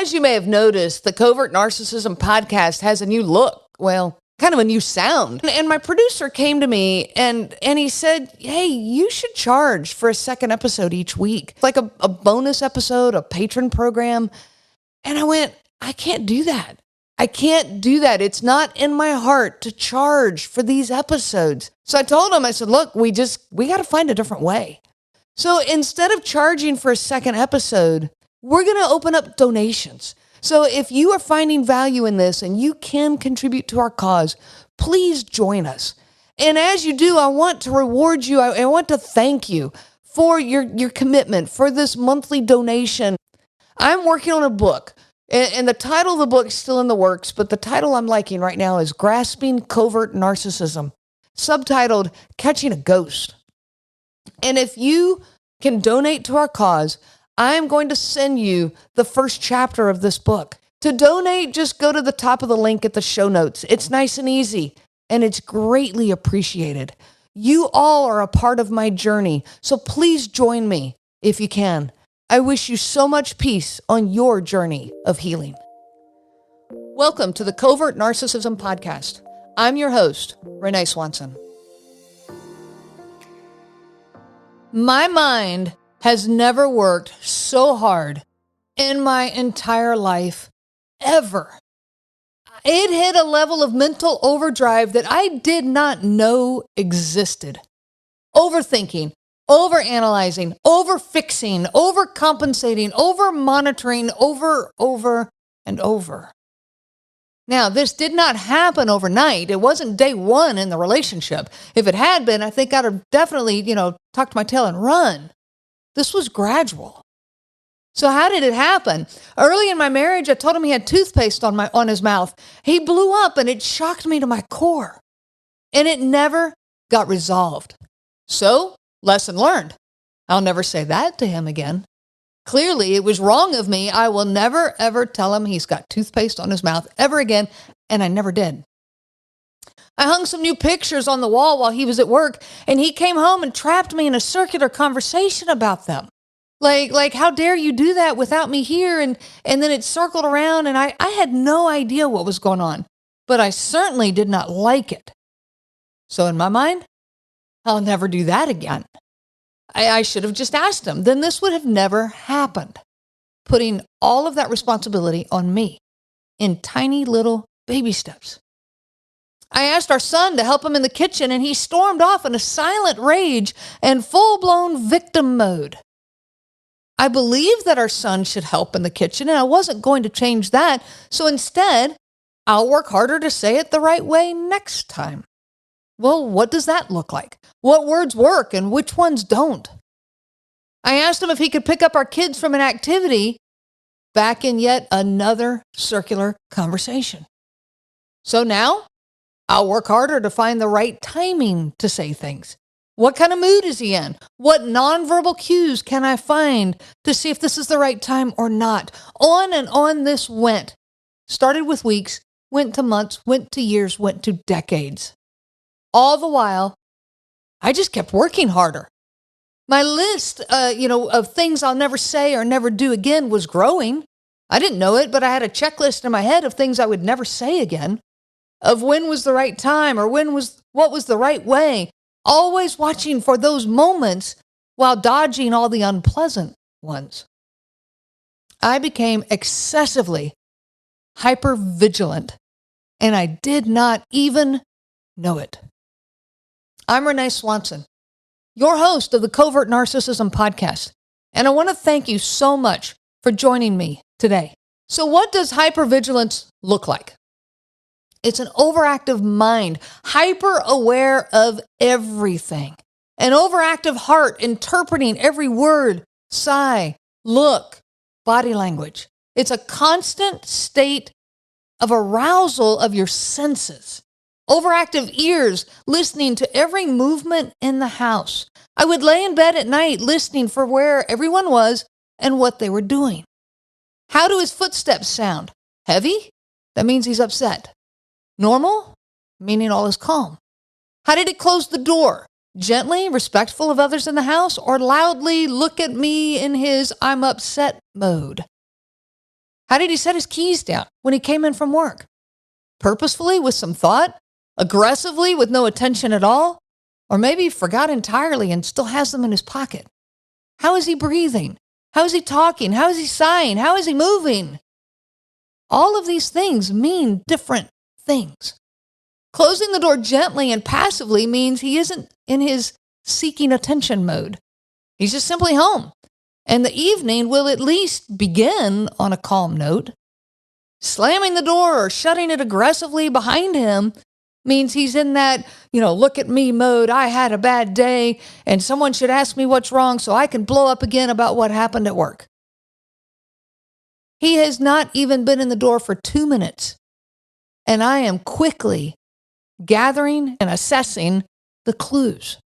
As you may have noticed, the Covert Narcissism podcast has a new look. Well, kind of a new sound. And my producer came to me and he said, hey, you should charge for a second episode each week. Like a bonus episode, a patron program. And I went, I can't do that. I can't do that. It's not in my heart to charge for these episodes. So I told him, I said, look, we got to find a different way. So instead of charging for a second episode, we're going to open up donations. So if you are finding value in this and you can contribute to our cause, please join us. And as you do, I want to reward you. I want to thank you for your commitment, for this monthly donation. I'm working on a book, and the title of the book is still in the works, but the title I'm liking right now is Grasping Covert Narcissism, subtitled Catching a Ghost. And if you can donate to our cause, I'm going to send you the first chapter of this book. To donate, just go to the top of the link at the show notes. It's nice and easy, and it's greatly appreciated. You all are a part of my journey, so please join me if you can. I wish you so much peace on your journey of healing. Welcome to the Covert Narcissism Podcast. I'm your host, Renee Swanson. My mind has never worked so hard in my entire life, ever. It hit a level of mental overdrive that I did not know existed. Overthinking, overanalyzing, overfixing, overcompensating, overmonitoring, over, and over. Now, this did not happen overnight. It wasn't day one in the relationship. If it had been, I think I'd have definitely, tucked my tail and run. This was gradual. So how did it happen? Early in my marriage, I told him he had toothpaste on his mouth. He blew up and it shocked me to my core. And it never got resolved. So, lesson learned. I'll never say that to him again. Clearly, it was wrong of me. I will never, ever tell him he's got toothpaste on his mouth ever again. And I never did. I hung some new pictures on the wall while he was at work, and he came home and trapped me in a circular conversation about them. Like, how dare you do that without me here? And then it circled around, and I had no idea what was going on, but I certainly did not like it. So in my mind, I'll never do that again. I should have just asked him. Then this would have never happened, putting all of that responsibility on me in tiny little baby steps. I asked our son to help him in the kitchen, and he stormed off in a silent rage and full-blown victim mode. I believed that our son should help in the kitchen, and I wasn't going to change that. So instead, I'll work harder to say it the right way next time. Well, what does that look like? What words work and which ones don't? I asked him if he could pick up our kids from an activity, back in yet another circular conversation. So now, I'll work harder to find the right timing to say things. What kind of mood is he in? What nonverbal cues can I find to see if this is the right time or not? On and on this went. Started with weeks, went to months, went to years, went to decades. All the while, I just kept working harder. My list, of things I'll never say or never do again was growing. I didn't know it, but I had a checklist in my head of things I would never say again. Of when was the right time or what was the right way, always watching for those moments while dodging all the unpleasant ones. I became excessively hypervigilant, and I did not even know it. I'm Renee Swanson, your host of the Covert Narcissism Podcast, and I want to thank you so much for joining me today. So what does hypervigilance look like? It's an overactive mind, hyper aware of everything. An overactive heart, interpreting every word, sigh, look, body language. It's a constant state of arousal of your senses. Overactive ears, listening to every movement in the house. I would lay in bed at night listening for where everyone was and what they were doing. How do his footsteps sound? Heavy? That means he's upset. Normal? Meaning all is calm. How did he close the door? Gently, respectful of others in the house, or loudly look at me in his I'm upset mode? How did he set his keys down when he came in from work? Purposefully with some thought? Aggressively with no attention at all? Or maybe he forgot entirely and still has them in his pocket. How is he breathing? How is he talking? How is he sighing? How is he moving? All of these things mean different things. Closing the door gently and passively means he isn't in his seeking attention mode. He's just simply home. And the evening will at least begin on a calm note. Slamming the door or shutting it aggressively behind him means he's in that, look at me mode. I had a bad day and someone should ask me what's wrong so I can blow up again about what happened at work. He has not even been in the door for 2 minutes. And I am quickly gathering and assessing the clues.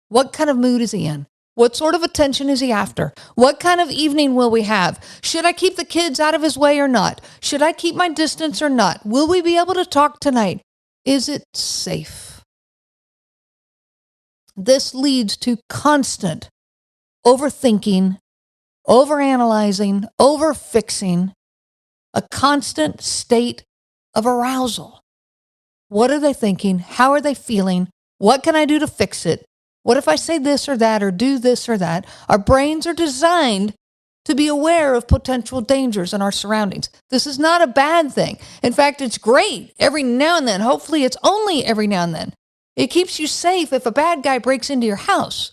What kind of mood is he in? What sort of attention is he after? What kind of evening will we have? Should I keep the kids out of his way or not? Should I keep my distance or not? Will we be able to talk tonight? Is it safe? This leads to constant overthinking, overanalyzing, overfixing, a constant state of arousal. What are they thinking? How are they feeling? What can I do to fix it? What if I say this or that or do this or that? Our brains are designed to be aware of potential dangers in our surroundings. This is not a bad thing. In fact, it's great every now and then. Hopefully, it's only every now and then. It keeps you safe if a bad guy breaks into your house.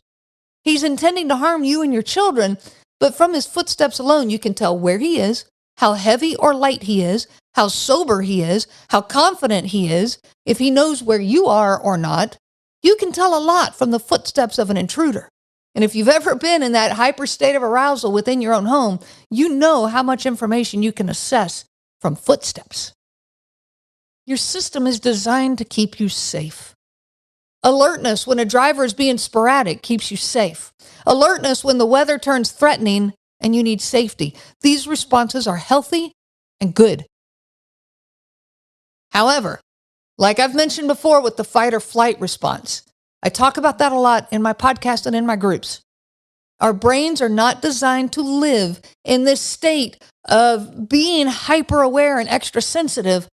He's intending to harm you and your children, but from his footsteps alone, you can tell where he is, how heavy or light he is, how sober he is, how confident he is, if he knows where you are or not. You can tell a lot from the footsteps of an intruder. And if you've ever been in that hyper state of arousal within your own home, you know how much information you can assess from footsteps. Your system is designed to keep you safe. Alertness when a driver is being sporadic keeps you safe. Alertness when the weather turns threatening and you need safety. These responses are healthy and good. However, like I've mentioned before with the fight or flight response, I talk about that a lot in my podcast and in my groups. Our brains are not designed to live in this state of being hyper aware and extra sensitive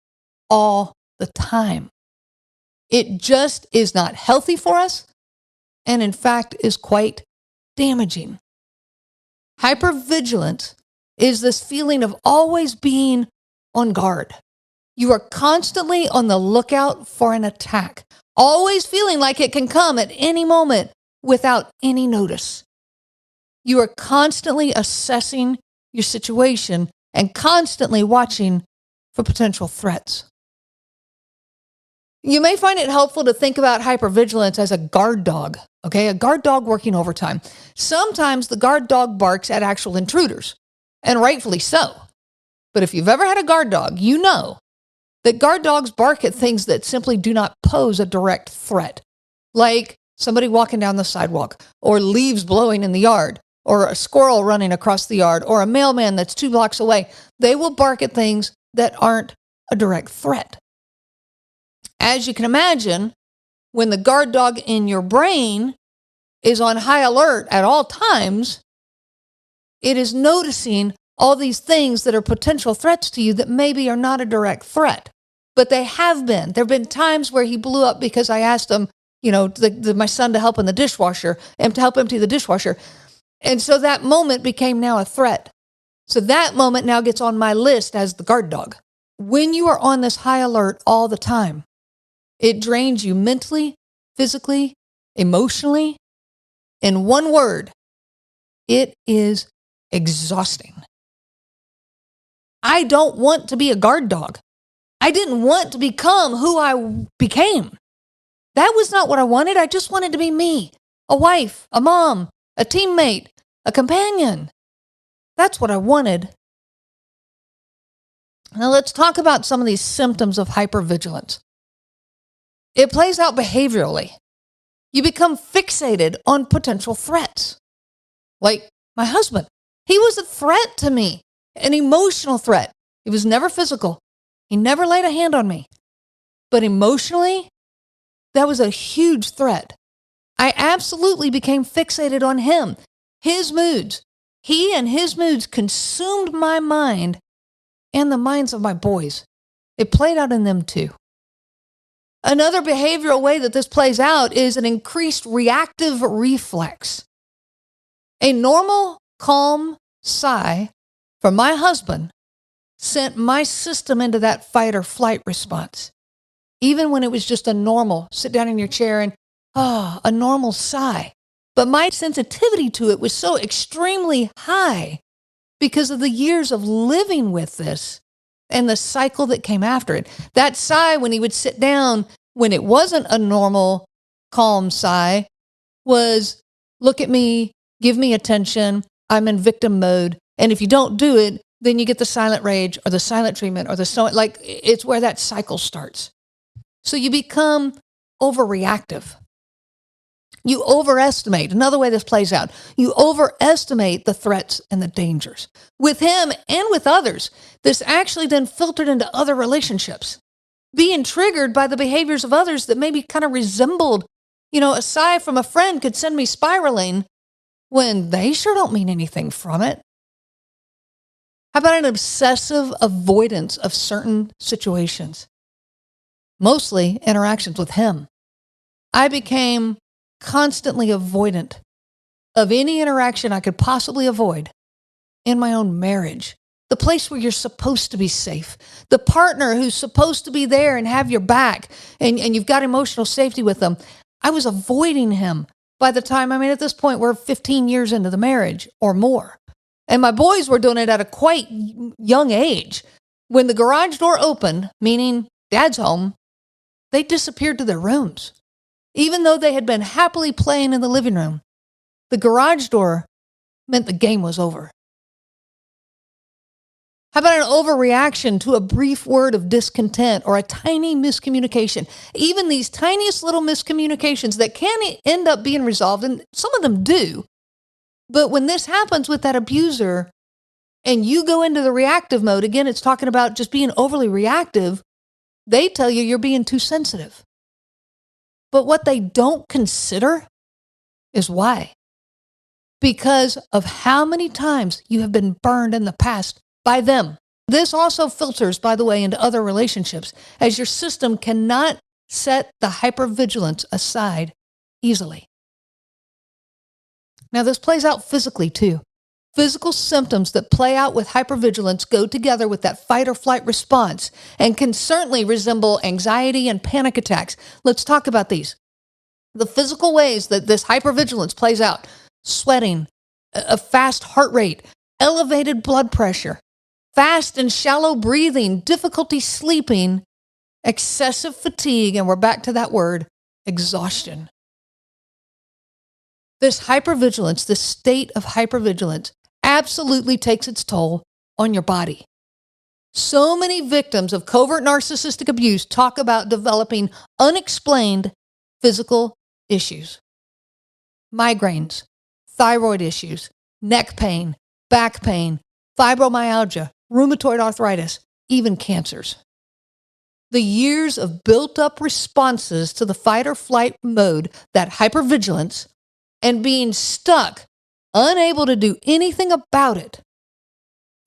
all the time. It just is not healthy for us, and in fact is quite damaging. Hypervigilance is this feeling of always being on guard. You are constantly on the lookout for an attack, always feeling like it can come at any moment without any notice. You are constantly assessing your situation and constantly watching for potential threats. You may find it helpful to think about hypervigilance as a guard dog, okay? A guard dog working overtime. Sometimes the guard dog barks at actual intruders, and rightfully so. But if you've ever had a guard dog, you know that guard dogs bark at things that simply do not pose a direct threat, like somebody walking down the sidewalk, or leaves blowing in the yard, or a squirrel running across the yard, or a mailman that's 2 blocks away. They will bark at things that aren't a direct threat. As you can imagine, when the guard dog in your brain is on high alert at all times, it is noticing all these things that are potential threats to you that maybe are not a direct threat, but they have been. There have been times where he blew up because I asked him, my son to help in the dishwasher and to help empty the dishwasher. And so that moment became now a threat. So that moment now gets on my list as the guard dog. When you are on this high alert all the time, it drains you mentally, physically, emotionally. In one word, it is exhausting. I don't want to be a guard dog. I didn't want to become who I became. That was not what I wanted. I just wanted to be me, a wife, a mom, a teammate, a companion. That's what I wanted. Now let's talk about some of these symptoms of hypervigilance. It plays out behaviorally. You become fixated on potential threats. Like my husband, he was a threat to me, an emotional threat. It was never physical. He never laid a hand on me. But emotionally, that was a huge threat. I absolutely became fixated on him, his moods. He and his moods consumed my mind and the minds of my boys. It played out in them too. Another behavioral way that this plays out is an increased reactive reflex. A normal, calm sigh from my husband sent my system into that fight or flight response. Even when it was just a normal, sit down in your chair and, a normal sigh. But my sensitivity to it was so extremely high because of the years of living with this and the cycle that came after it. That sigh, when he would sit down, when it wasn't a normal, calm sigh, was, look at me, give me attention, I'm in victim mode. And if you don't do it, then you get the silent rage or the silent treatment or it's where that cycle starts. So you become overreactive. You overestimate. Another way this plays out, you overestimate the threats and the dangers. With him and with others, this actually then filtered into other relationships. Being triggered by the behaviors of others that maybe kind of resembled, a sigh from a friend could send me spiraling when they sure don't mean anything from it. How about an obsessive avoidance of certain situations? Mostly interactions with him. I became constantly avoidant of any interaction I could possibly avoid in my own marriage. The place where you're supposed to be safe. The partner who's supposed to be there and have your back and you've got emotional safety with them. I was avoiding him by the time, at this point, we're 15 years into the marriage or more. And my boys were doing it at a quite young age. When the garage door opened, meaning Dad's home, they disappeared to their rooms. Even though they had been happily playing in the living room, the garage door meant the game was over. How about an overreaction to a brief word of discontent or a tiny miscommunication? Even these tiniest little miscommunications that can end up being resolved, and some of them do. But when this happens with that abuser and you go into the reactive mode, again, it's talking about just being overly reactive, they tell you you're being too sensitive. But what they don't consider is why. Because of how many times you have been burned in the past by them. This also filters, by the way, into other relationships, as your system cannot set the hypervigilance aside easily. Now, this plays out physically too. Physical symptoms that play out with hypervigilance go together with that fight or flight response and can certainly resemble anxiety and panic attacks. Let's talk about these. The physical ways that this hypervigilance plays out: sweating, a fast heart rate, elevated blood pressure, fast and shallow breathing, difficulty sleeping, excessive fatigue, and we're back to that word, exhaustion. This hypervigilance, this state of hypervigilance, absolutely takes its toll on your body. So many victims of covert narcissistic abuse talk about developing unexplained physical issues. Migraines, thyroid issues, neck pain, back pain, fibromyalgia, rheumatoid arthritis, even cancers. The years of built-up responses to the fight or flight mode, that hypervigilance, and being stuck, unable to do anything about it,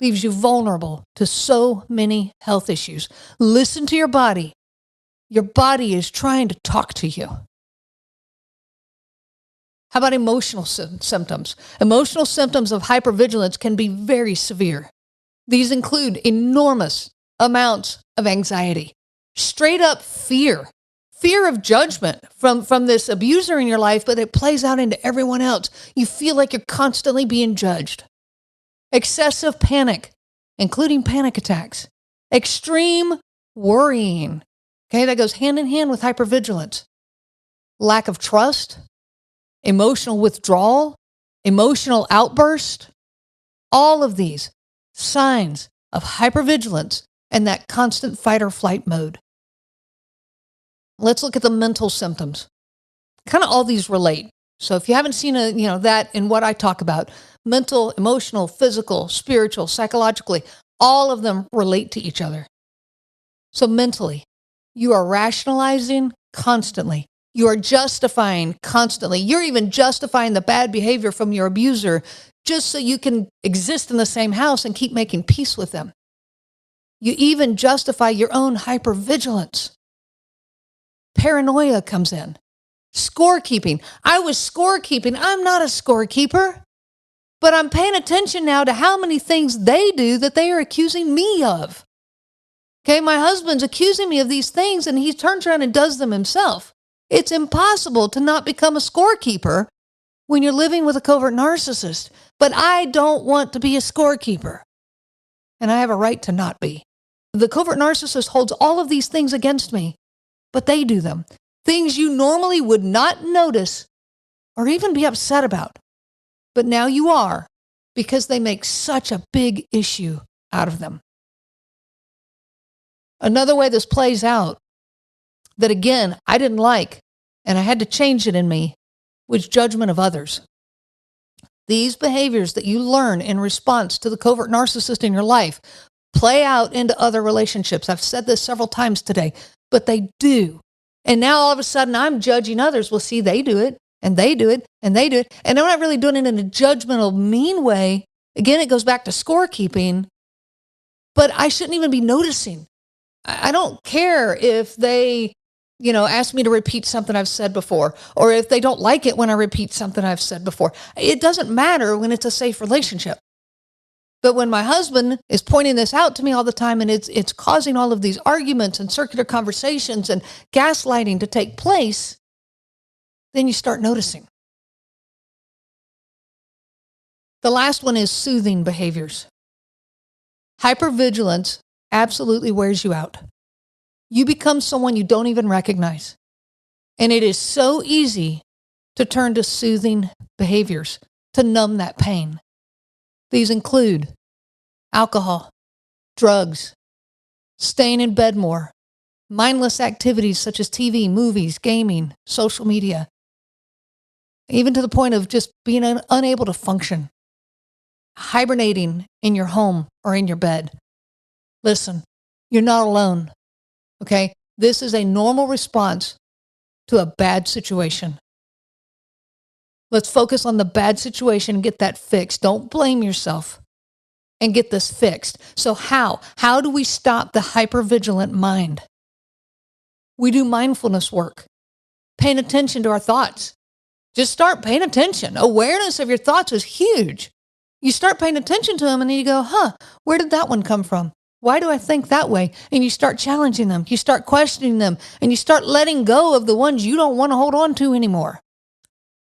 leaves you vulnerable to so many health issues. Listen to your body. Your body is trying to talk to you. How about emotional symptoms? Emotional symptoms of hypervigilance can be very severe. These include enormous amounts of anxiety, straight up fear of judgment from this abuser in your life, but it plays out into everyone else. You feel like you're constantly being judged. Excessive panic, including panic attacks. Extreme worrying. Okay, that goes hand in hand with hypervigilance. Lack of trust, emotional withdrawal, emotional outburst. All of these signs of hypervigilance and that constant fight or flight mode. Let's look at the mental symptoms. Kind of all these relate. So if you haven't seen that in what I talk about, mental, emotional, physical, spiritual, psychologically, all of them relate to each other. So mentally, you are rationalizing constantly. You are justifying constantly. You're even justifying the bad behavior from your abuser just so you can exist in the same house and keep making peace with them. You even justify your own hypervigilance. Paranoia comes in. Scorekeeping. I was scorekeeping. I'm not a scorekeeper. But I'm paying attention now to how many things they do that they are accusing me of. Okay, my husband's accusing me of these things and he turns around and does them himself. It's impossible to not become a scorekeeper when you're living with a covert narcissist. But I don't want to be a scorekeeper. And I have a right to not be. The covert narcissist holds all of these things against me, but they do them. Things you normally would not notice or even be upset about. But now you are, because they make such a big issue out of them. Another way this plays out that, again, I didn't like, and I had to change it in me, was judgment of others. These behaviors that you learn in response to the covert narcissist in your life play out into other relationships. I've said this several times today, but they do. And now all of a sudden I'm judging others. Well, see, they do it, and they do it, and they do it. And I'm not really doing it in a judgmental, mean way. Again, it goes back to scorekeeping, but I shouldn't even be noticing. I don't care if they, ask me to repeat something I've said before, or if they don't like it when I repeat something I've said before. It doesn't matter when it's a safe relationship. But when my husband is pointing this out to me all the time, and it's causing all of these arguments and circular conversations and gaslighting to take place, then you start noticing. The last one is soothing behaviors. Hypervigilance absolutely wears you out. You become someone you don't even recognize. And it is so easy to turn to soothing behaviors to numb that pain. These include alcohol, drugs, staying in bed more, mindless activities such as TV, movies, gaming, social media, even to the point of just being unable to function, hibernating in your home or in your bed. Listen, you're not alone, okay? This is a normal response to a bad situation. Let's focus on the bad situation and get that fixed. Don't blame yourself and get this fixed. So how? How do we stop the hypervigilant mind? We do mindfulness work, paying attention to our thoughts. Just start paying attention. Awareness of your thoughts is huge. You start paying attention to them and then you go, where did that one come from? Why do I think that way? And you start challenging them. You start questioning them and you start letting go of the ones you don't want to hold on to anymore.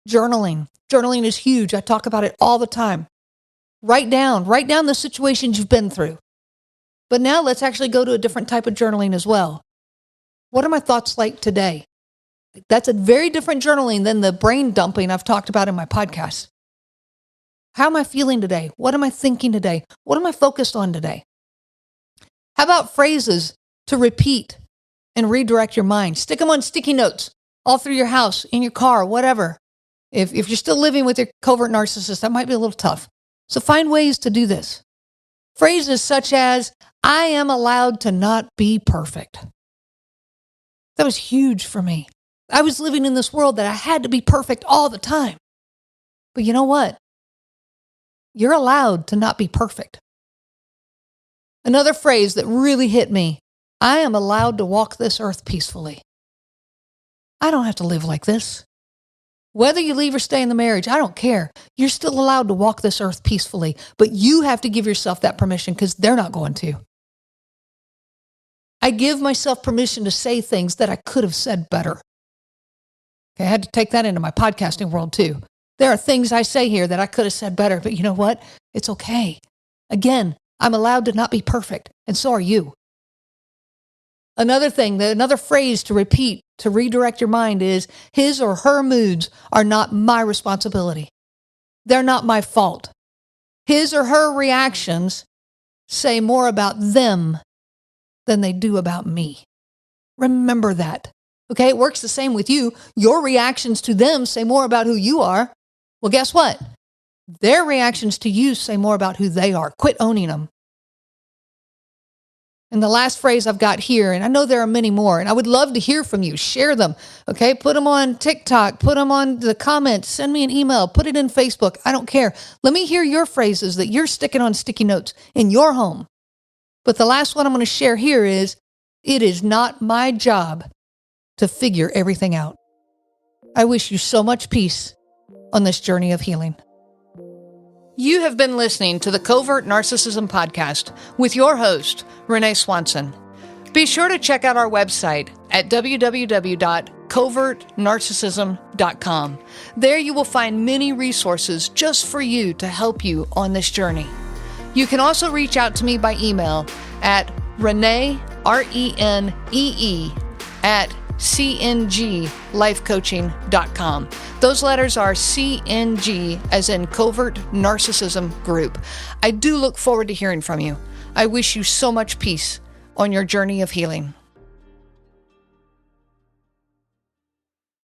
Journaling. Journaling is huge. I talk about it all the time. Write down the situations you've been through. But now let's actually go to a different type of journaling as well. What are my thoughts like today? That's a very different journaling than the brain dumping I've talked about in my podcast. How am I feeling today? What am I thinking today? What am I focused on today? How about phrases to repeat and redirect your mind? Stick them on sticky notes all through your house, in your car, whatever. If you're still living with your covert narcissist, that might be a little tough. So find ways to do this. Phrases such as, I am allowed to not be perfect. That was huge for me. I was living in this world that I had to be perfect all the time. But you know what? You're allowed to not be perfect. Another phrase that really hit me, I am allowed to walk this earth peacefully. I don't have to live like this. Whether you leave or stay in the marriage, I don't care. You're still allowed to walk this earth peacefully, but you have to give yourself that permission because they're not going to. I give myself permission to say things that I could have said better. Okay, I had to take that into my podcasting world too. There are things I say here that I could have said better, but you know what? It's okay. Again, I'm allowed to not be perfect, and so are you. Another thing, another phrase to repeat to redirect your mind is, his or her moods are not my responsibility. They're not my fault. His or her reactions say more about them than they do about me. Remember that. Okay, it works the same with you. Your reactions to them say more about who you are. Well, guess what? Their reactions to you say more about who they are. Quit owning them. And the last phrase I've got here, and I know there are many more, and I would love to hear from you. Share them, okay? Put them on TikTok, put them on the comments, send me an email, put it in Facebook. I don't care. Let me hear your phrases that you're sticking on sticky notes in your home. But the last one I'm going to share here is, it is not my job to figure everything out. I wish you so much peace on this journey of healing. You have been listening to the Covert Narcissism Podcast with your host, Renee Swanson. Be sure to check out our website at www.covertnarcissism.com. There you will find many resources just for you to help you on this journey. You can also reach out to me by email at Renee, RENEE, at cnglifecoaching.com. Those letters are CNG, as in Covert Narcissism Group. I do look forward to hearing from you. I wish you so much peace on your journey of healing.